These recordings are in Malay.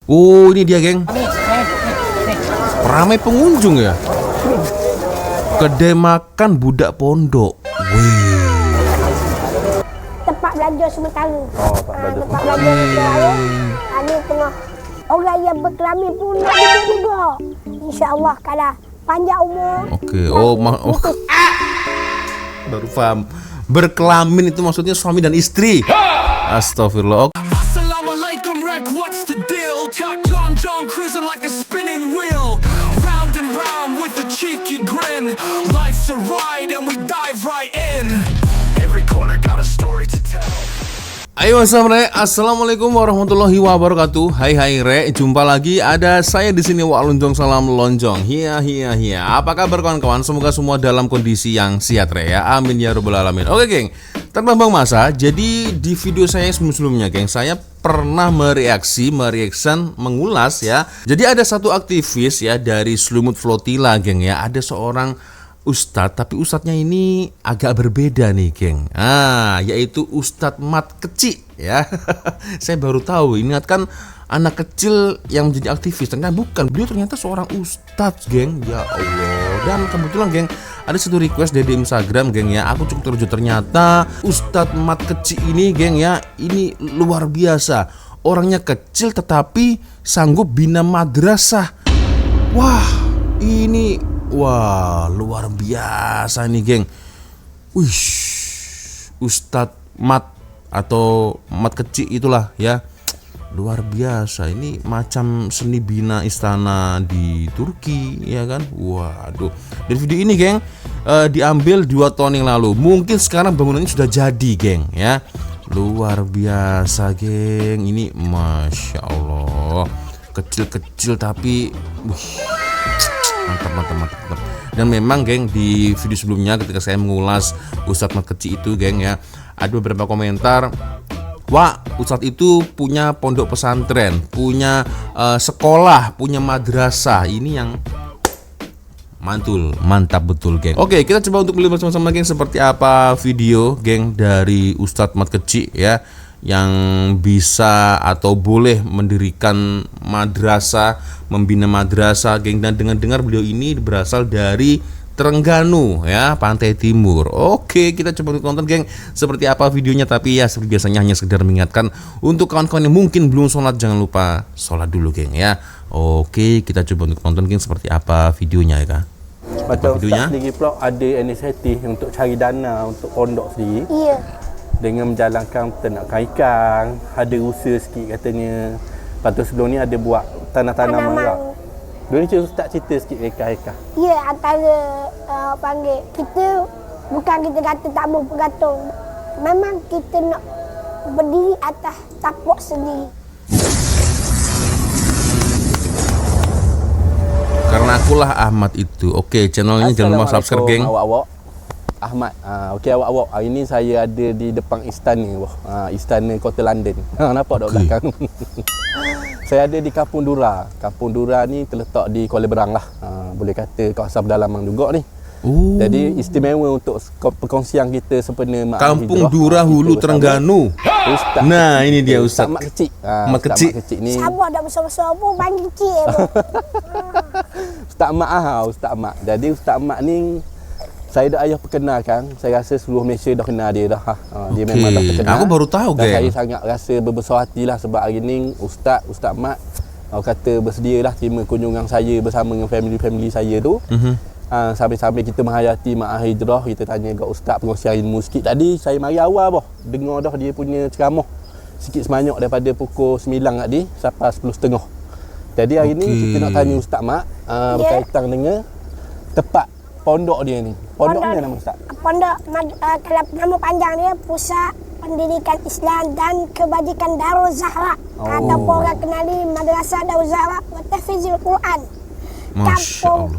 Oh, ini dia, geng. Ramai pengunjung ya. Kedai makan budak pondok. Wih. Tempat belanja sementara. Tempat Tempat belanja sementara. Ini tengah orang yang berkelamin pun ada juga. InsyaAllah kalau panjang umur. Oke. Oh, baru paham. Berkelamin itu maksudnya suami dan istri. Astagfirullah. Assalamualaikum, Rek, what's the deal? Got John cruising like a spinning wheel. Round and round with a cheeky grin. Life's a ride and we dive right in. Every corner got a story to tell. Ayo assalamualaikum warahmatullahi wabarakatuh. Hai Re, jumpa lagi ada saya di sini Wak Lonjong Salam Lonjong. Hiya. Apa kabar kawan-kawan? Semoga semua dalam kondisi yang sehat Re ya. Amin ya rabbal alamin. Oke geng, tanpa bang masa. Jadi di video saya sebelumnya geng, saya pernah mereaction, mengulas ya. Jadi ada satu aktivis ya dari Slumut Flotilla geng ya. Ada seorang ustadz, tapi ustadznya ini agak berbeda nih geng. Yaitu Ustadz Mat Kecik ya. Saya baru tahu, ingatkan anak kecil yang menjadi aktivis, ternyata bukan, beliau ternyata seorang ustadz geng. Ya Allah. Dan kebetulan geng, ada satu request dari Instagram geng ya. Aku cukup terkejut, ternyata Ustadz Mat Kecik ini geng ya, ini luar biasa. Orangnya kecil tetapi sanggup bina madrasah. Wah, luar biasa nih geng. Ustadz Mat atau Mat Kecik itulah ya. Luar biasa. Ini macam seni bina istana di Turki ya kan. Waduh. Dan video ini geng diambil 2 tahun yang lalu. Mungkin sekarang bangunannya sudah jadi geng ya. Luar biasa geng. Ini Masya Allah. Kecil-kecil tapi mantap. Dan memang geng, di video sebelumnya ketika saya mengulas Ustadz Mat Kecik itu geng ya, ada beberapa komentar, wah Ustadz itu punya pondok pesantren, punya sekolah, punya madrasah. Ini yang mantap betul geng. Oke, kita coba untuk melihat bersama-sama geng seperti apa video geng dari Ustadz Mat Kecik ya, yang bisa atau boleh mendirikan madrasah, membina madrasah geng. Dan dengar beliau ini berasal dari Terengganu ya, Pantai Timur. Oke, kita coba nonton geng seperti apa videonya. Tapi ya seperti biasanya hanya sekedar mengingatkan untuk kawan-kawan yang mungkin belum sholat, jangan lupa sholat dulu geng ya. Oke, kita coba untuk nonton geng seperti apa videonya ya kak. Macam Ustaz sendiri pula ada inisiatif untuk cari dana untuk pondok sendiri. Iya. Dengan menjalankan ternakan ikan, ada usaha sikit katanya. Lepas tu sebelum ni ada buat tanah-tanaman juga. Dulu ni Ustaz cerita sikit reka-reka. Ya, antara panggil kita, bukan kita kata tak mau bergantung. Memang kita nak berdiri atas tapak sendiri. Karena akulah Ahmad itu. Oke, channelnya jangan lupa subscribe geng. Awak-awak Ahmad. Okey awak-awak. Hari ni saya ada di depan istana. Istana Kota London. Nampak tak belakang? Saya ada di Kampung Dura. Kampung Dura ni terletak di Kuala Berang lah. Boleh kata kawasan pedalaman juga ni. Jadi istimewa untuk perkongsian kita sempena Kampung Dura Hulu Terengganu. Nah, ini dia Ustaz Mat Kecik. Mat Kecik ni. Sabar dah besar-besar pun panggil kecil. Ustaz Mat. Jadi Ustaz Mat ni saya dah ayah perkenalkan. Saya rasa seluruh Malaysia dah kenal dia dah. Dia memang dah terkenal. Aku baru tahu dan geng. saya sangat rasa berbesar hati lah sebab hari ni Ustaz Mat kata bersedia lah terima kunjungan saya bersama dengan family saya tu. Sambil-sambil kita menghayati Ma'had Hijrah, kita tanya kat Ustaz perkongsian ilmu sikit. Tadi saya mari awal dengar dah dia punya ceramah sikit sebanyak daripada pukul 9 tadi sampai 10.30. Jadi hari ni kita nak tanya Ustaz Mat berkaitan dengan tepat pondok dia ni. Pondok mana nama Ustaz? Pondok, kalau nama panjang dia Pusat Pendidikan Islam dan Kebajikan Darul Zahra. Ataupun orang kenali Madrasah Darul Zahra wa Tahfizul Quran. Kampung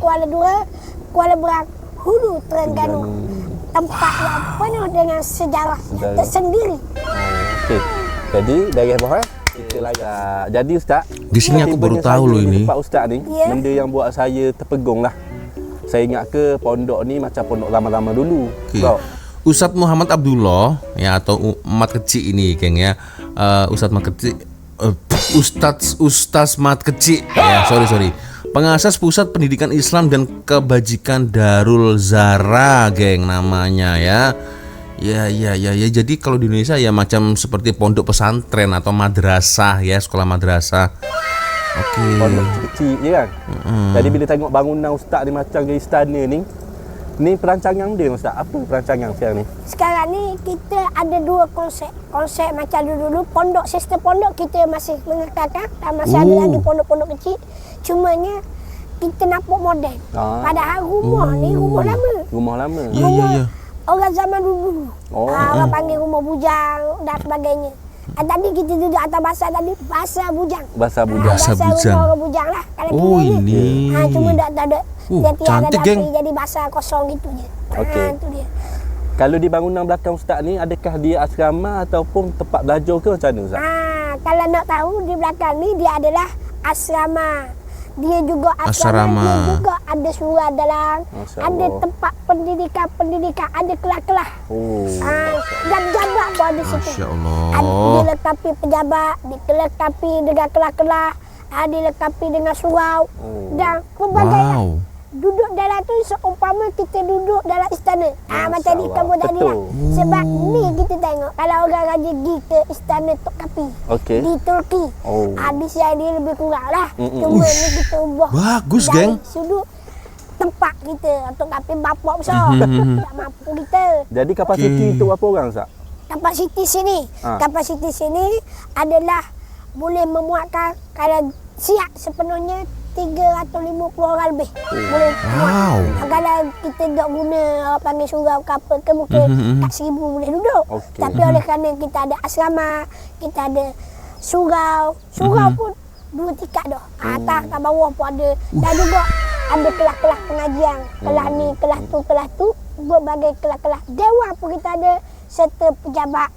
Kuala Berang Hulu Terengganu. Tempat yang penuh dengan sejarah tersendiri. Okey. Jadi dari bawah kita layak. Jadi Ustaz, di sini aku baru tahu loh ini. Pak Ustaz ni, benda yang buat saya terpegung lah. Saya ingat ke pondok ni macam pondok lama-lama dulu. Ustadz Muhammad Abdullah ya, atau Mat Kecik ini geng ya. Ustadz Mat Kecik Ustaz Mat Kecik. Ya, sorry. Pengasas Pusat Pendidikan Islam dan Kebajikan Darul Zahra, geng, namanya ya. Ya. Jadi kalau di Indonesia ya macam seperti pondok pesantren atau madrasah ya, sekolah madrasah. Oke. Pondok kecil je kan. Jadi bila tengok bangunan ustaz ni macam ke istana ni perancangan dia ustaz. Apa perancangan sekarang ni? Sekarang ni kita ada dua konsep. Konsep macam dulu pondok, sistem pondok kita masih mengekalkan dan masih ada lagi pondok-pondok kecil. Cumanya kita nampak moden. Padahal rumah ni rumah lama. Rumah lama. Ya. Orang zaman dulu. Orang panggil rumah bujang dan sebagainya. Tadi kita duduk atas bahasa tadi, bahasa bujang. Bahasa bujang. Bahasa Bahasa bujang. rumah orang bujang lah. Kalau Oh, kita ni. ini. Cuma tak ada tiap-tiap cantik, ada geng. api jadi bahasa kosong gitu je. Okey. Itu dia. Kalau di bangunan belakang ustaz ni, adakah dia asrama ataupun tempat belajar ke macam mana ustaz? Kalau nak tahu di belakang ni dia adalah asrama. Dia juga Asrama. Dia juga ada surau dalam. Masya Ada Allah. tempat pendidikan, ada kelas-kelas. Oh. Dan jabat pun ada situ. Masya Allah. Dilengkapi pejabat, dilengkapi dengan kelas-kelas, dilengkapi dengan surau dan pelbagai. Wow. Duduk dalam tu seumpama kita duduk dalam istana. Macam di Allah. kamu tadi lah. Betul. Sebab ni kita tengok kalau orang raja pergi ke istana Tok Kapi Okey. di Turki. Oh. Di sini dia lebih kurang lah. Cuma ni kita ubah. Bagus, dari geng. sudut tempat kita. Tok Kapi bapak besar. Tak mampu kita. Jadi kapasiti Okey. untuk berapa orang ustaz? Kapasiti sini. Kapasiti sini adalah boleh memuatkan kalau siap sepenuhnya 350 orang lebih. Boleh Wow. muat. Kalau kita tak guna orang panggil surau ke apa ke mungkin kat 1000 boleh duduk. Okey. Tapi oleh kerana kita ada asrama, kita ada surau. Surau pun 2 tingkat dah. Atas kat bawah pun ada. Dan juga ada kelas-kelas pengajian. Kelas ni, kelas tu. Berbagai kelas-kelas. Dewan pun kita ada serta pejabat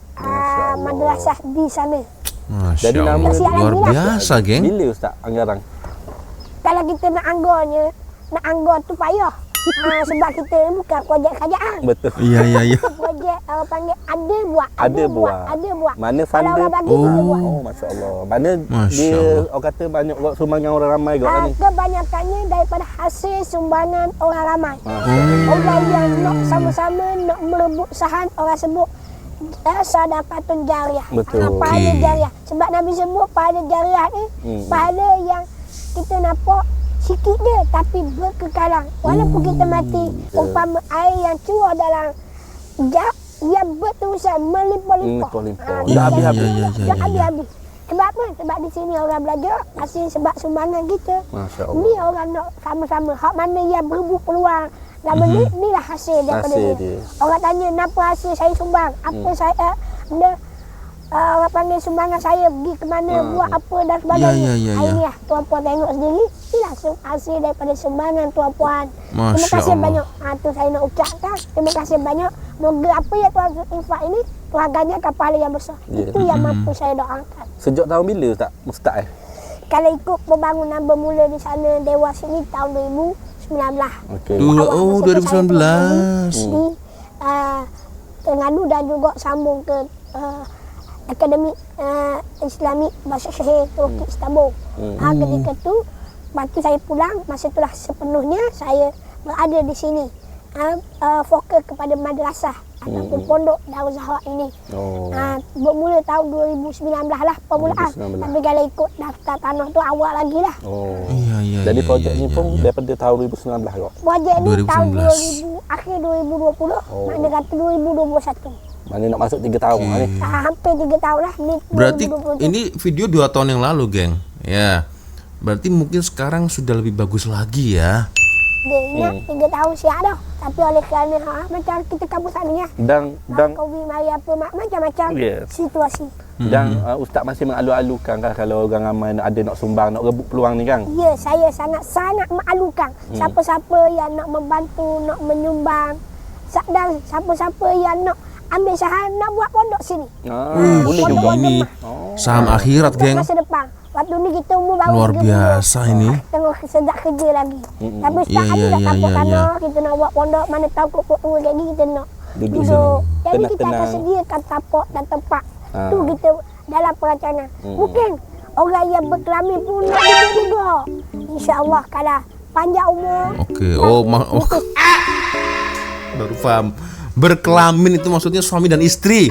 madrasah di sana. Masya Jadi nama Allah. Siap Luar lagi lah. biasa, geng. Bila ustaz anggaran? Kalau kita nak anggar tu payah. Sebab kita ni bukan projek kerajaan. Betul. Iya. Projek orang panggil ada buat. Ada buat. Mana Kalau funder? orang bagi kita buat. Oh, masya-Allah. Mana Masya dia Allah. orang kata banyak orang sumbangan orang ramai kat ni. Kebanyakannya daripada hasil sumbangan orang ramai. Masya-Allah. Orang yang nak sama-sama nak merebut sahan orang sebut sedekatun jariah. Betul. Pahala Okey. jariah. Sebab Nabi sebut pahala jariah ni pahala yang kita nampak sikit dia tapi berkekalan. Walaupun kita mati, umpama air yang curah dalam jap yang berterusan melimpah-limpah. Melimpah-limpah. Kita Tak habis-habis. tak habis-habis. Sebab apa? Sebab di sini orang belajar hasil sebab sumbangan kita. Masya-Allah. Ni orang nak sama-sama. Hak mana yang berebut peluang. Nama ni, inilah hasil daripada Hasil dia. dia. Orang tanya, kenapa hasil saya sumbang? Apa saya, orang panggil sumbangan saya pergi ke mana, buat apa dan sebagainya. Ya. Ini lah, tuan-puan tengok sendiri. Inilah hasil daripada sumbangan tuan-puan. Terima Masya kasih Allah. banyak. Tu saya nak ucapkan. Terima kasih banyak. Moga apa yang tuan infak ini, Tuhan ganjarkan pahala yang besar. Ya. Itu yang mampu saya doakan. Sejak tahun bila ustaz? Mustaq Kalau ikut pembangunan bermula di sana Dewas ini tahun 2019. Okey. Oh, 2019. Di Terengganu dan juga sambung ke Akademi Islami Bahasa Syahir Turki Istanbul. Ketika tu, waktu saya pulang, masa itulah sepenuhnya saya berada di sini. Fokus kepada madrasah ataupun pondok Darul Zahra ini. Oh. Bermula tahun 2019 lah permulaan. 2019. Tapi kalau ikut daftar tanah tu awal lagi lah. Oh. Iya. Jadi projek ni pun daripada tahun 2019 kok. Projek ni tahun 2019. akhir 2020, makna kata 2021. Mana nak masuk 3 tahun ni. Hampir 3 tahun lah. Ni Berarti 2021. ini video 2 tahun yang lalu, geng. Ya. Berarti mungkin sekarang sudah lebih bagus lagi ya. Dia ingat 3 tahun siap dah. Tapi oleh kerana macam kita kampus ni lah. Dan Covid mari apa macam-macam Yes. situasi. ustaz masih mengalu-alukan kan kalau orang ramai ada nak sumbang, nak rebut peluang ni kan. Ya, saya sangat-sangat mengalukan siapa-siapa yang nak membantu, nak menyumbang. Dan siapa-siapa yang nak ambil saham, nak buat pondok sini. Boleh pondok juga. Ini saham akhirat, Untuk geng. masa depan. Waktu ni kita umur baru Luar 30. biasa ini. Tengah sedap kerja lagi. Tapi Ya, setiap hari dah ya, tampuk ya, tanah, kita nak buat pondok, mana tahu kok tua kayak gini kita nak Duduk duduk. sini. Jadi kita akan Tenang-tenang. sediakan tapak dan tempat. Tu kita dalam perancangan. Mungkin orang yang berkelamin pun nak duduk juga. InsyaAllah kalau panjang umur. Oke. Baru paham. Berkelamin itu maksudnya suami dan istri.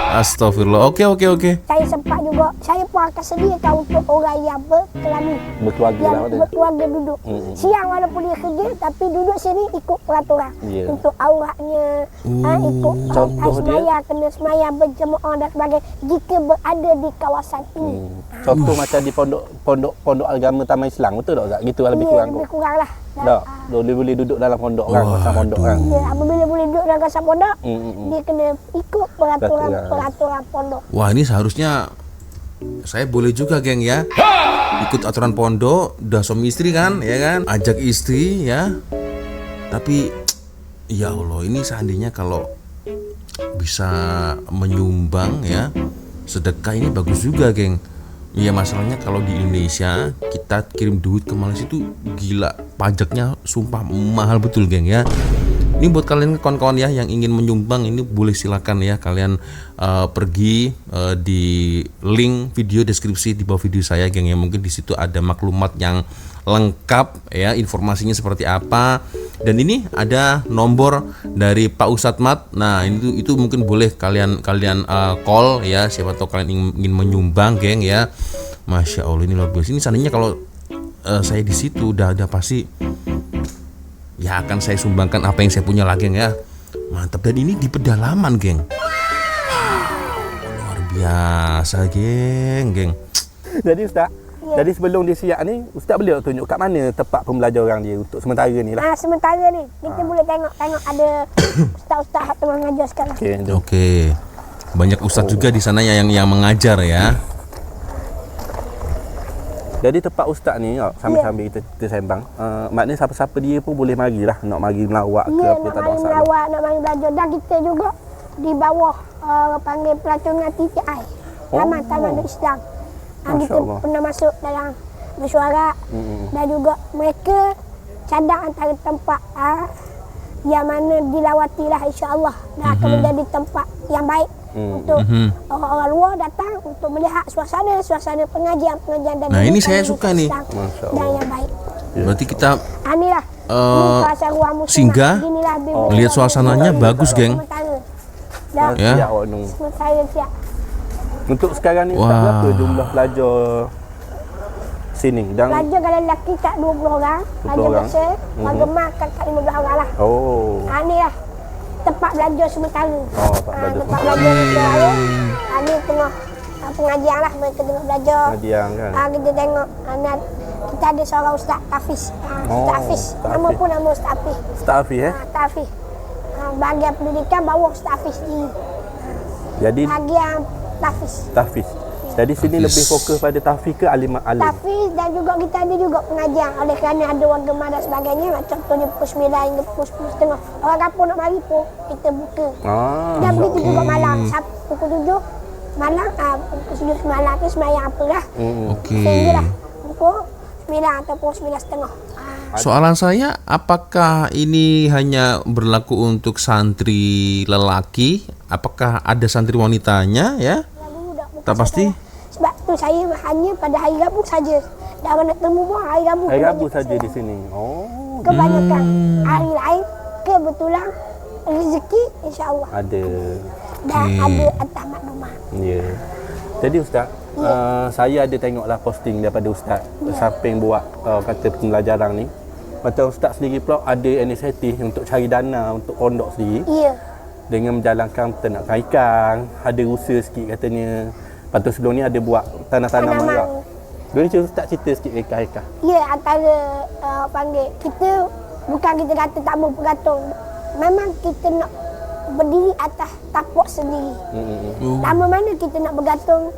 Astagfirullah. Oke. Saya sempat juga, saya pun akan sediakan untuk orang yang berkelamin, Berkeluarga yang lah ada. berkeluarga duduk. Siang walaupun dia kerja, tapi duduk sini ikut peraturan. Ya. Untuk auratnya, ikut Contoh dia? semaya, kena semaya berjemaah dan sebagainya. Jika berada di kawasan ini. Contoh macam di pondok agama Taman Islam, betul tak Ustaz? Gitu lah lebih Ya, kurang. lebih kurang lah. Tak, boleh duduk dalam pondok kan, kawasan pondok kan. Ya, apabila boleh duduk dalam kawasan pondok, Hmm. dia kena ikut peraturan pondok. Wah, ini seharusnya saya boleh juga, geng ya. Ikut aturan pondok, udah suami istri kan, ya kan? Ajak istri ya. Tapi ya Allah, ini seandainya kalau bisa menyumbang ya, sedekah ini bagus juga, geng. Iya, masalahnya kalau di Indonesia kita kirim duit ke Malaysia itu gila, pajaknya sumpah mahal betul, geng ya. Ini buat kalian kawan-kawan ya yang ingin menyumbang, ini boleh silakan ya kalian pergi di link video deskripsi di bawah video saya, geng ya. Mungkin di situ ada maklumat yang lengkap ya, informasinya seperti apa. Dan ini ada nomor dari Pak Ustadz Mat. Nah, itu mungkin boleh kalian call ya, siapa tahu kalian ingin menyumbang, geng ya. Masya Allah, ini luar biasa. Ini seandainya kalau saya di situ udah pasti ya akan saya sumbangkan apa yang saya punya lah, geng ya. Mantap. Dan ini di pedalaman, geng. Luar biasa, geng. Jadi Ustaz, jadi sebelum dia siap ni, Ustaz boleh tunjuk kat mana tempat pembelajaran dia untuk sementara ni lah. Sementara ni kita boleh tengok ada ustaz-ustaz yang tengah mengajar sekarang. Okey, jom. Oke. Banyak ustadz juga di sana yang mengajar ya. Jadi tempat Ustaz ni, sambil-sambil kita sembang, maknanya siapa-siapa dia pun boleh marilah, nak mari melawak ke Ya, apa, nak tak ada mari masalah. melawak, nak mari belajar. Dan kita juga di bawah panggil pelacuran TTI, Taman Islam. Masya Kita Allah. pernah masuk dalam mesyuarat. Dan juga mereka cadang antara tempat yang mana dilawatilah, insya-Allah dan akan menjadi tempat yang baik untuk orang-orang luar datang untuk melihat suasana pengajian dan Nah, ini saya pendidikan suka nih. Islam Masya dan Allah. yang baik. Berarti kita Inilah kawasan ruang muslimah. singgah, Inilah lihat suasananya bagus, geng. Dan Ya. Siap awak nung. saya siap. Untuk sekarang ni Ustaz, Wah. berapa jumlah pelajar sini? Dan Pelajar kalau lelaki tak 20 orang, pelajar orang. biasa, gemar kat 15 orang lah. oh, Inilah tempat belajar sementara. tempat belajar Tempat belajar sementara. Ini tengah pengajian lah, mereka tengah belajar. pengajian kan. Kita tengok kita ada seorang Ustaz Hafiz. Ustaz Hafiz. Ustaz Nama Hafiz. pun nama Ustaz Hafiz. Ustaz Hafiz Ustaz Hafiz. Bahagian pendidikan bawah Ustaz Hafiz sendiri. Jadi Bahagian Hafiz. tahfiz. Jadi sini Tahfiz. lebih fokus pada tahfiz ke alim. Hafiz dan juga kita ada juga pengajian. Oleh kerana ada orang gemar dan sebagainya. Contohnya pukul 9 hingga pukul 10.30. Orang kampung nak mari pun kita buka. Dan begitu juga malam. Pukul 7 malam, pukul 7 malam tu semayang apalah. Oke. Sehinggalah pukul 9 ataupun 9.30. Soalan saya, apakah ini hanya berlaku untuk santri lelaki? Apakah ada santri wanitanya ya? Tak pasti. Sebab tu saya hanya pada hari Rabu saja. Dan orang nak temu pun hari Rabu. Hari Rabu kebanyakan saja saya. di sini. Oh, Kebanyakan hari lain kebetulan rezeki insya-Allah ada. dan ada atas maklumat. Ya. Jadi Ustaz, saya ada tengoklah posting daripada Ustaz samping buat kata pembelajaran ni. Macam Ustaz sendiri pula ada inisiatif untuk cari dana untuk pondok sendiri Ya. dengan menjalankan peternakan ikan, ada usaha sikit katanya. Lepas tu sebelum ni ada buat tanah-tanah Tanaman. marak. Boleh Ustaz cerita sikit reka-reka? Ya, antara panggil kita bukan kita kata tak mau bergantung. Memang kita nak berdiri atas tapak sendiri. Lama mana kita nak bergantung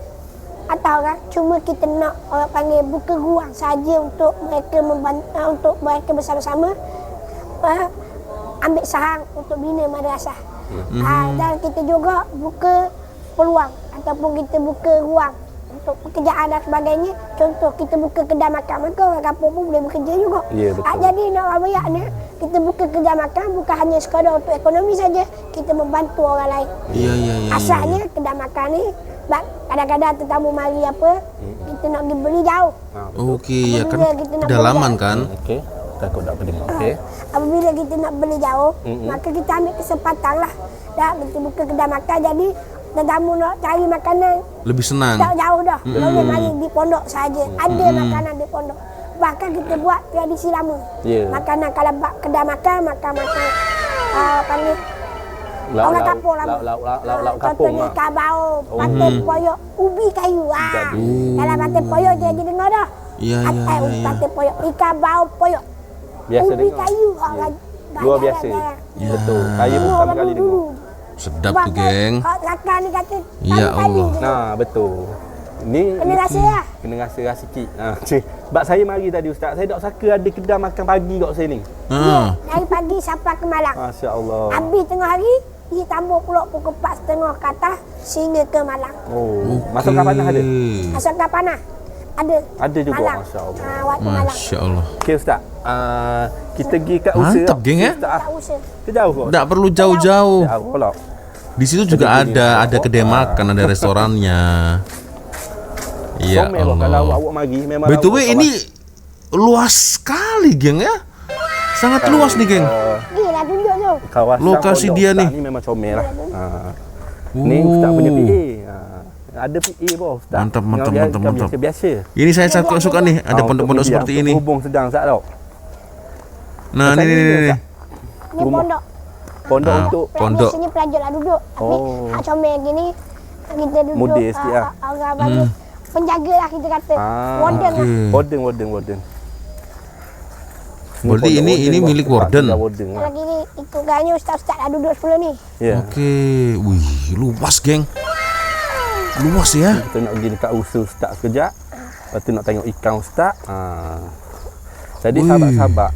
atas orang, cuma kita nak orang panggil buka ruang saja untuk mereka untuk mereka bersama-sama ambil sahang untuk bina madrasah. Dan kita juga buka peluang ataupun kita buka ruang untuk pekerjaan dan sebagainya. Contoh kita buka kedai makan, maka orang kampung pun boleh bekerja juga. Ya, betul. Jadi nak orang banyak ni kita buka kedai makan bukan hanya sekadar untuk ekonomi saja, kita membantu orang lain. Iya. Asalnya kedai makan ni Sebab kadang-kadang tetamu mari apa, kita nak pergi beli jauh. Okey, ya kan Apabila kita nak pedalaman beli kan. Okey. Takut tak pening. Okey. Apabila kita nak beli jauh, maka kita ambil kesempatan lah. Dah, kita buka kedai makan, jadi tetamu nak cari makanan Lebih senang. tak jauh dah. Boleh mari di pondok saja. Ada makanan di pondok. Bahkan kita buat tradisi lama. Ya. Makanan kalau bak kedai makan panggil orang kampung lama. Lauk kampung Contohnya lah. kabau, patin poyok, ubi kayu. Dalam patin poyok dia jadi dengar dah. Ya, ya, ya, ya. Patin poyok, ikan bau poyok. Biasa Ubi dengar. kayu. Luar biasa. Ya. Betul. Saya pun pertama kali dengar. Sedap tu, geng. Rakan ni kata, Ya tali-tali Allah. je. Nah, betul. Ni Kena rasa lah. Kena rasa sikit. Sebab saya mari tadi ustaz, saya tak sangka ada kedai makan pagi kat sini. Ha. Dari pagi sampai ke malam. Masya-Allah. Habis tengah hari, dia tambah pulak pukul 4.30 ke atas sehingga ke malam. Oh, masuk kat panas ada? Masuk ke panas? Ada. Ada juga, malam. masya-Allah. Waktu malam. Masya-Allah. Okey ustaz. Kita pergi kat usaha. Mantap, geng, ya? Tak usah. Ke jauh kok? Tak perlu jauh-jauh. Jauh pula. Di situ juga ada kedai makan, ada restorannya. Ya Somel kok kalau Allah. awak mari memang. By the way, ini luas sekali, geng ya. Sangat luas nih, geng. Gila tunjuk tu. Kawasan Lokasi Pondok dia Ustaz ni. Ni memang comel lah. Ni ustaz punya PA. Ada PA bawah ustaz. Mantap, mantap, Yang mantap, dia mantap. Biasa. Ini saya suka nih, ada pondok-pondok seperti ini. Hubung sedang ustaz tau. Nah, Macam ini ni, nih. Ni Rumah. pondok. Pondok Ah. untuk Pondok. Biasanya pelajar lah duduk. Tapi Oh. hak comel gini, kita duduk. Model sikit lah. Orang bagi penjaga lah kita kata. Warden lah. Oke. warden. Berarti ini milik warden. Warden. Lagi ni ikut gayanya ustaz-ustaz dah duduk sebelum ni. Ya. Oke, wih, luas, geng. Luas ya. Kita nak pergi dekat usaha ustaz sekejap. Lepas tu nak tengok ikan ustaz. Jadi Ui. sahabat-sahabat,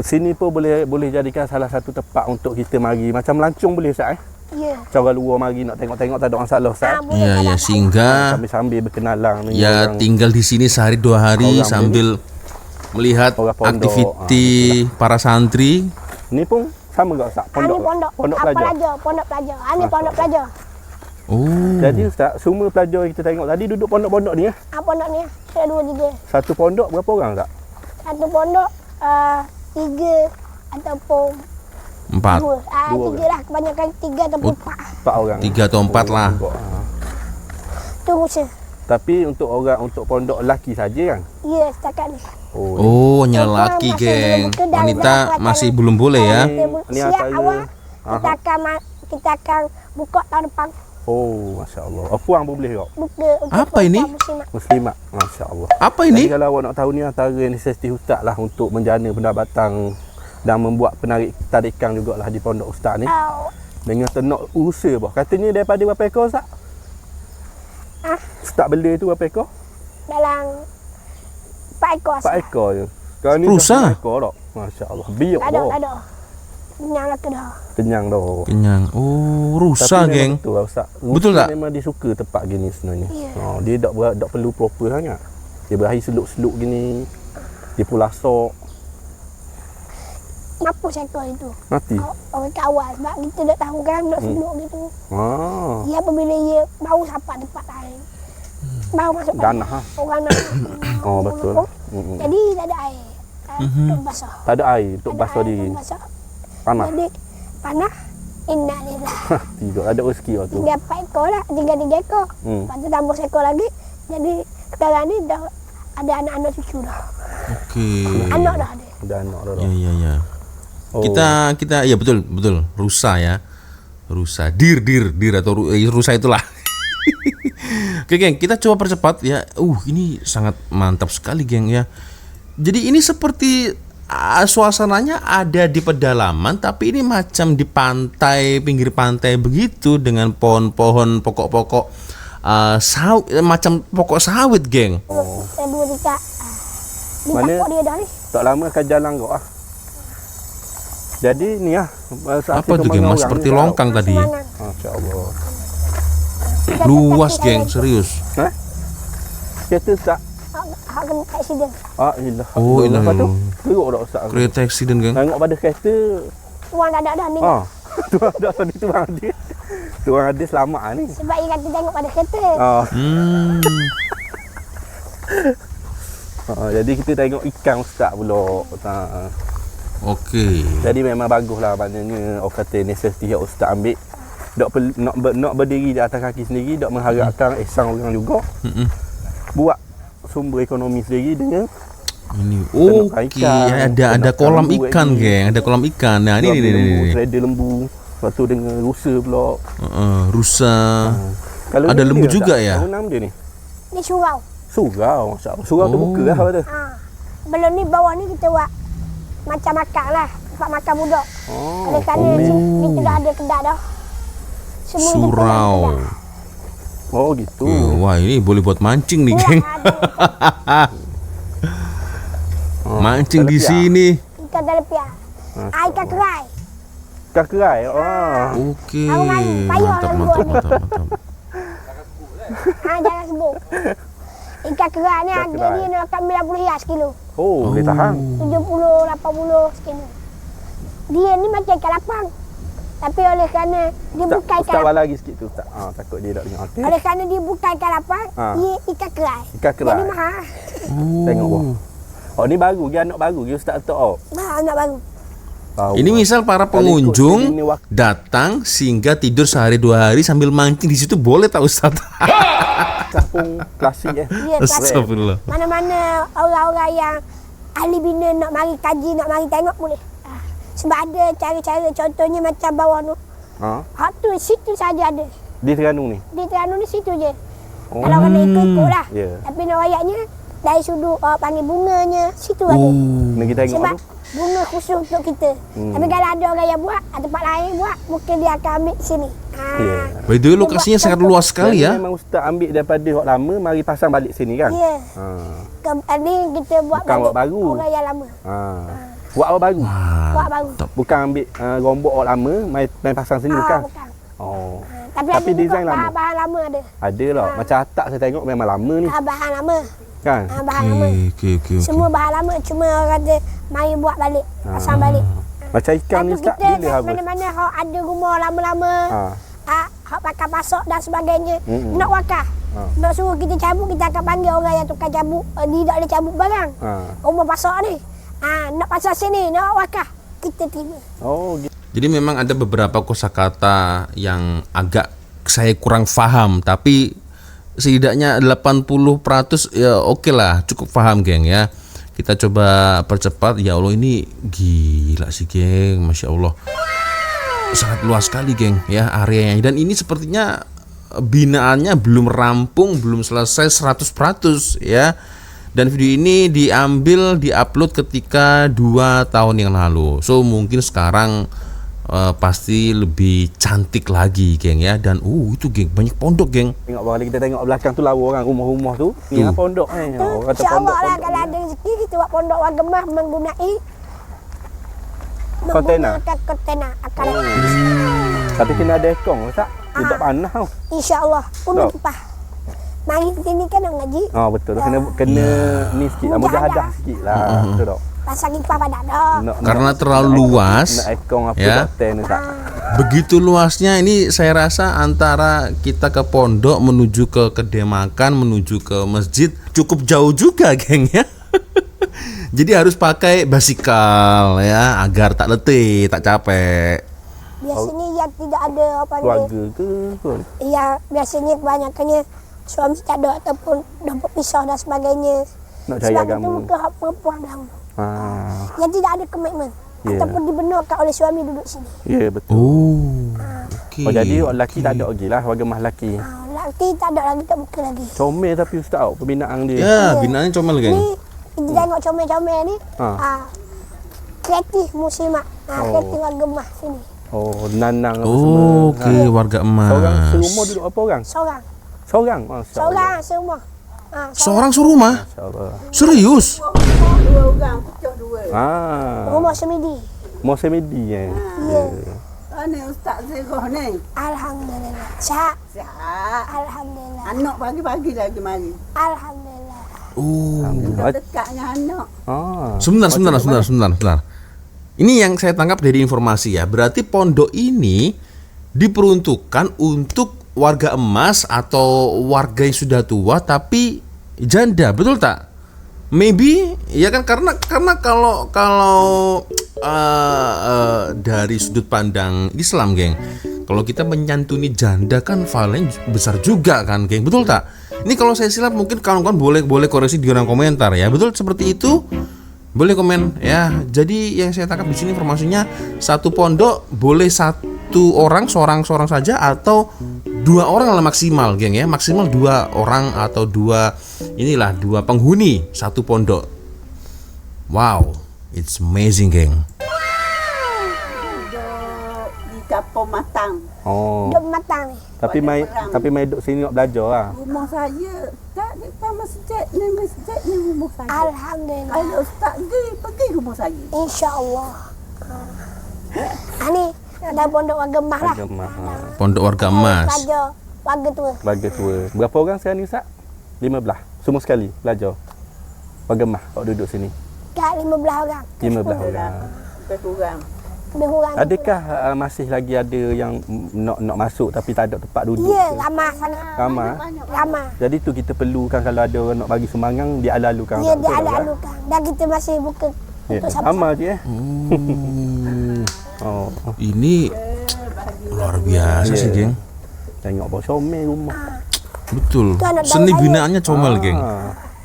sini pun boleh jadikan salah satu tempat untuk kita mari. Macam melancong boleh ustaz Ya. Cara luar mari nak tengok-tengok tak ada masalah ustaz. boleh Ya, kalau ya, tak- singgah. Sambil berkenalan dengan Ya, orang. tinggal di sini sehari 2 hari Orang sambil melihat Orang pondok. aktiviti para santri. Ni pun sama ke ustaz? Ini pondok. Pondok Apa pelajar. pelajar? Pondok pelajar. Ini pondok pelajar. Oh, Jadi ustaz, semua pelajar yang kita tengok tadi duduk pondok-pondok ni ya. Pondok ni. Ada 2, 3. Satu pondok berapa orang tak? Satu pondok 3 ataupun 4. 2. Dua 3 lah. Kebanyakan 3 ataupun 4. 4 orang. 3 atau 4 lah. Tu rusa. Tapi untuk pondok lelaki saja kan? Ya, setakat ni. Oh, hanya laki, geng. Wanita masih belum boleh ya. Ni Siap antara- awal. Aha. Kita akan buka tahun depan. Oh, masya-Allah. Puang pun boleh kok. Buka untuk Apa ini? perempuan muslimat. Muslimat, masya-Allah. Apa Jadi ini? kalau awak nak tahu ni antara necesiti ustaz lah untuk menjana pendapatan dan membuat tarikan jugalah di pondok ustaz ni. Dengan tenok usaha bah. Katanya daripada berapa ekor ustaz? Ustaz bela tu berapa ekor? Dalam 4 ekor. 4 ekor je. Sekarang ni Rusa? dah 4 ekor tak? Masya-Allah. Biok Tak ada, dah. tak ada. Kenyang lah ke dah. Kenyang dah. Kenyang. Oh, rusa, Tapi geng. memang betul lah ustaz. Betul Rusa tak? Memang dia suka tempat gini sebenarnya. Ya. Dia tak perlu proper sangat. Dia berakhir seluk-seluk gini. Dia pula sok. Mampus ekor itu. Mati. Orang kat awal sebab kita tak tahu kan nak seluk gitu. Dia apabila dia bau sampai tempat lain. Bau masuk Danah ha. orang nak. Oh betul. Jadi tak ada air. Untuk basah. Tak ada air untuk Tak ada basuh air diri. untuk basah. Panas. Jadi panas. Innalillah. Tidak ada rezeki waktu. Tinggal 4 ekor lah. Tinggal 3 ekor. Lepas tu tambah seekor lagi. Jadi sekarang ni dah ada anak-anak cucu dah. Oke. Anak dah ada. Dah anak dah. Ya, ya, ya. Oh. Kita ya betul, rusa ya. Rusa, dir atau rusa itulah. Oke, geng, kita coba percepat ya. Ini sangat mantap sekali, geng ya. Jadi ini seperti suasananya ada di pedalaman, tapi ini macam di pantai, pinggir pantai begitu dengan pohon-pohon, pokok-pokok macam pokok sawit, geng. Saya 2 dekat. Di Mana? tapak dia dah ni. Tak lama akan jalan kau ah. Jadi ni lah. Apa tu, geng? Mas seperti longkang tadi. Semangat. Masya-Allah. Luas, geng, serius. Kereta tak. Hak kena accident. Ilah. Oh, ilah. Lepas tu teruk tak ustaz? Kereta accident, geng. Tengok pada kereta. Tuan tak ada dah ni. Tuan dah sana tuan dia. Tu orang ada selamat ni. Sebab dia kata tengok pada kereta. Oh. Hmm. Jadi kita tengok ikan ustaz pula. Okey. Jadi memang baguslah maknanya orang kata necessity yang ustaz ambil. Nak berdiri di atas kaki sendiri, nak mengharapkan ihsan orang juga. Buat sumber ekonomi sendiri dengan Ini okey, ada kolam ikan, geng. Ada kolam ikan. Nah, ini. Trader lembu. Lepas tu dengan rusa pula. Rusa. Kalau Ada ni lembu dia juga tak? ya? Apa nama dia ni? Ni surau. Surau, masya-Allah. Surau tu buka lah kata. Belum ni bawah ni kita buat macam makan lah. Tempat makan budak. Oh. Ada sana ni dah ada kedai dah. Semua kita Surau. kedai. Oh gitu. Wah, ini boleh buat mancing nih, Murah geng. ada Mancing di telepia. sini. ikan telepia. Ikan kerai. Ikan kerai. Oh. Oke. Aku main payah Mantap, lah mantap, buat ni. mantap. Jangan sebut. Ikan kerai ni Ikan harga kerai. dia nak 90 hias kilo. Oh, boleh tahan. 70, 80 sekilo. Dia ni macam ikan lapang. Tapi oleh kerana dia bukan ikan Ustaz lapang. balik lagi sikit tu Ustaz. Takut dia tak dengar. Okey. Oleh kerana dia bukan ikan lapang, dia ikan kerai. Ikan kerai. Jadi mahal. Tengok bawah. Oh ni baru dia anak baru dia Ustaz tu. Oh. Mahal anak baru. Tahu. Ini misal para Kalau ikut pengunjung ini waktu- datang singgah tidur sehari 2 hari sambil mancing di situ boleh tak Ustaz? kampung klasik Dia klasik. Astagfirullah. Mana-mana orang-orang yang ahli bina nak mari kaji, nak mari tengok boleh. Sebab ada cara-cara, contohnya macam bawah tu. Hak tu situ saja ada. Di Terengganu ni. Di Terengganu ni situ je. Oh. Kalau kena ikut-ikut lah. Ya. Tapi nak ayatnya dari sudut panggil bunganya, situ ada. Ni kita tengok Sebab tu. bunga khusus untuk kita. Tapi kalau ada orang yang buat, tempat lain buat, mungkin dia akan ambil sini. Ya. By the way, lokasinya sangat luas sekali ya. Memang Ustaz ambil daripada hok lama mari pasang balik sini kan. Ya. Ni kita buat Bukan buat baru. orang yang lama. Buat apa baru? Buat baru. Bukan ambil rombok hok lama main pasang sini bukan. Bukan. Oh. Tapi Tapi ada design juga lama. bahan-bahan lama ada. Ada lah. Macam atap saya tengok memang lama ni Bahan lama. kan. Bahan lama. Okey. Semua bahan lama, cuma orang kata mari buat balik, pasang balik. Macam ikan ni Tapi Ustaz kita bila kat habis? mana-mana hok ada rumah lama-lama. Hok pakai pasok dan sebagainya. Nak wakaf. Nak suruh kita cabut, kita akan panggil orang yang tukar cabut. Dia tak boleh cabut barang. Rumah pasok ni. Nak pasang sini, nak wakaf. Kita terima. Oh gitu. Jadi memang ada beberapa kosakata yang agak saya kurang faham, tapi setidaknya 80% ya oke lah, cukup paham geng ya. Kita coba percepat. Ya Allah, ini gila sih geng, Masya Allah. Sangat luas sekali geng ya areanya. Dan ini sepertinya binaannya belum rampung, belum selesai 100% ya. Dan video ini diupload ketika 2 tahun yang lalu. So mungkin sekarang pasti lebih cantik lagi geng ya. Dan itu geng, banyak pondok geng. Tengok bawah kita tengok belakang tu lawa orang rumah-rumah tu. Ni lah pondok ni. Orang kata InsyaAllah lah pondok. kalau ada rezeki kita buat pondok warga gemah Kontena? menggunakan kontena akan Tapi kena ada ekong Ustaz. Dia tak panas tau. InsyaAllah pun Tak. tempah. Mari sini kan nak ngaji. Betul. Kena ni sikit lah. Mujahadah sikit lah. Betul tak? Pasang kipas pada dah. Karena terlalu luas Nak ekong apa ya. doktor Ustaz. Begitu luasnya ini saya rasa antara kita ke pondok menuju ke kedai makan, menuju ke masjid cukup jauh juga geng ya. Jadi harus pakai basikal ya agar tak letih, tak capek. Biasanya yang tidak ada apa ni. Keluarga ke? Ya biasanya kebanyakannya suami tak ada ataupun dah berpisah dan sebagainya. Nak cari Sebab agama. itu muka hak perempuan dahulu. Yang tidak ada komitmen. Ya. Ataupun dibenarkan oleh suami duduk sini. Ya betul. Okey. Jadi orang lelaki tak ada lagi lah. Warga mah lelaki. Lelaki tak ada lagi tak muka lagi. Comel tapi Ustaz pembinaan dia. Ya, binaannya comel geng. Ni kita tengok comel-comel ni. Kreatif muslimat. Kreatif warga mah sini. Oh, nanang apa semua. Okey, warga emas. Seorang serumah duduk apa orang? Seorang. Seorang? Masya Allah. Seorang serumah. Seorang serumah? Masya Allah. Serius? Rumah semidi. Mau semedi Ya. Ni Ustaz Zeroh ni. Alhamdulillah. Sihat. Sihat. Alhamdulillah. Anak pagi-pagi lagi mari. Alhamdulillah. Dekat dengan anak. Sebentar. Ini yang saya tangkap dari informasi ya. Berarti pondok ini diperuntukkan untuk warga emas atau warga yang sudah tua tapi janda, betul tak? Maybe ya kan, karena kalau dari sudut pandang Islam, geng, kalau kita menyantuni janda kan pahalanya besar juga kan, geng, betul tak? Ini kalau saya silap mungkin kawan-kawan boleh koreksi di kolom komentar ya. Betul seperti itu? Boleh komen ya. Jadi yang saya tangkap di sini informasinya, satu pondok boleh satu orang, seorang saja, atau 2 orang lah maksimal, geng ya. Maksimal 2 orang atau 2 penghuni satu pondok. Wow, it's amazing, geng. Di Kampung Matang. Oh. Duk matang ni. Tapi mai duduk sini nak belajar lah. Rumah saya tak depan masjid ni rumah saya. Alhamdulillah. Kalau ustaz pergi rumah saya. InsyaAllah. Ni ada pondok warga emas lah. Agama. Pondok warga emas. Raja warga tua. Belajar tua. Berapa orang sekarang ni, Ustaz? 15. Semua sekali belajar. Warga emas kalau duduk sini. Kat 15 orang. 15 orang. Lebih kurang. Lebih kurang. Adakah masih lagi ada yang nak masuk tapi tak ada tempat duduk? Ya, ke? ramah sangat. Ramai. Ramah. Jadi tu kita perlukan kalau ada orang nak bagi sumbangan, dia ala-alukan. Ya, Betul dia tak, ada Ustaz? alukan. Dan kita masih buka Ya. untuk sama-sama. Amal je Oh. Ini luar biasa sih, geng. Tengok bau comel rumah. Betul. Tu anak Seni daun saya. binaannya comel, geng.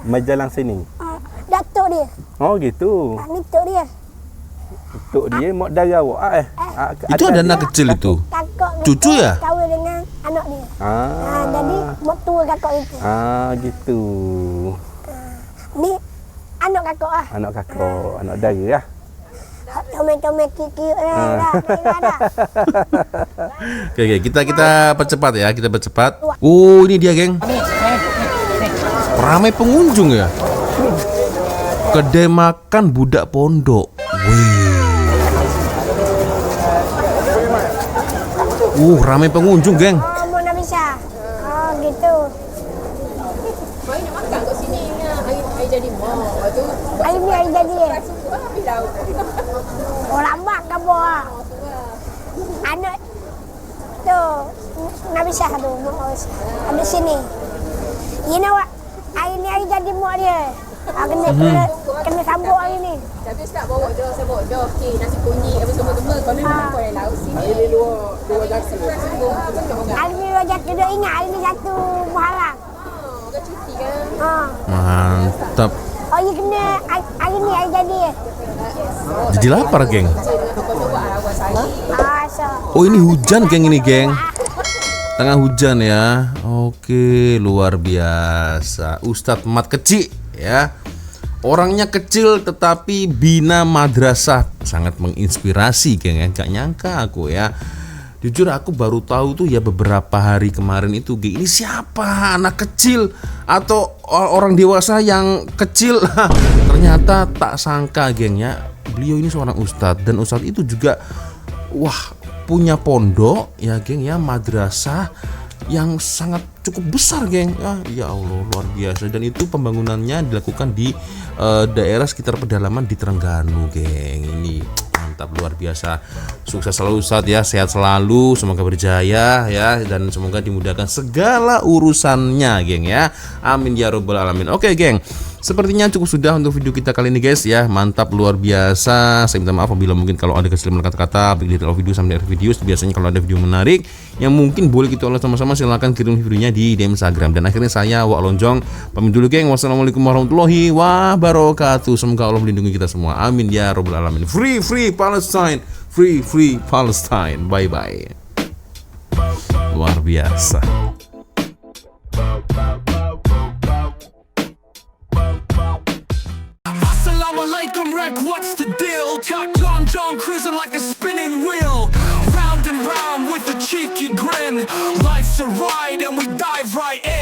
Mai jalan sini. Datuk dia. Oh gitu. Ni tok dia. Tok dia mak dara awak Itu ada anak kecil itu. Kakak Cucu kita ya? kahwin dengan anak dia. Jadi mak tua kakak itu. Gitu. Ni anak kakak lah. Anak kakak, anak dara lah. Comel-comel kiki dah. Oke, kita percepat ya, kita percepat. Oh, ini dia, geng. Ramai pengunjung ya. Kedai makan budak pondok. Wih. Ramai pengunjung, geng. Oh, mau nak bisa. Oh, gitu. Mai nak makan kat sini hari jadi mak. Lepas tu Hari ni hari jadi. suka habis lauk. Oh, lambat ke buah. Anak tu nak bisa tu. Ada sini. You know what? Hari ni hari jadi mak dia. Kena sambut hari ni. Tapi Ustaz bawa je, saya bawa je. Okey, nasi kunyit apa semua. Kau memang kau yang lauk sini. Hari ni dua jasa. Hari ni wajah kita ingat hari ni 1 Muharram. Kau cuti kan? Mantap. Oh, you kena hari ni hari jadi. Jadi lapar, geng. So. Oh, ini hujan, geng, ini, geng. Tengah hujan ya. Oke, luar biasa. Ustadz Mat Kecik ya. Orangnya kecil tetapi bina madrasah, sangat menginspirasi, geng ya. Gak nyangka aku ya. Jujur aku baru tahu tuh ya beberapa hari kemarin itu, geng, ini siapa, anak kecil atau orang dewasa yang kecil. Ternyata tak sangka, geng ya, beliau ini seorang ustadz, dan ustadz itu juga punya pondok ya, geng ya, madrasah yang sangat cukup besar, geng ya Allah, luar biasa. Dan itu pembangunannya dilakukan di daerah sekitar pedalaman di Terengganu, geng. Ini mantap, luar biasa. Sukses selalu Ustadz ya, sehat selalu, semoga berjaya ya, dan semoga dimudahkan segala urusannya, geng ya. Amin ya robbal alamin. Oke, geng, sepertinya cukup sudah untuk video kita kali ini, guys ya. Mantap, luar biasa. Saya minta maaf apabila mungkin kalau ada kesalahan kata-kata baik di dalam video sampai akhir video. Biasanya kalau ada video menarik yang mungkin boleh kita ulas sama-sama, silahkan kirim videonya di DM Instagram. Dan akhirnya saya Wak Lonjong pamit dulu, geng. Wassalamualaikum warahmatullahi wabarakatuh. Semoga Allah melindungi kita semua. Amin ya robbal alamin. Free Palestine, free Palestine. Bye bye. Luar biasa. Assalamualaikum, Rek, what's the deal? Chuck John cruising like a spinning wheel. Round and round with a cheeky grin. Life's a ride and we dive right in.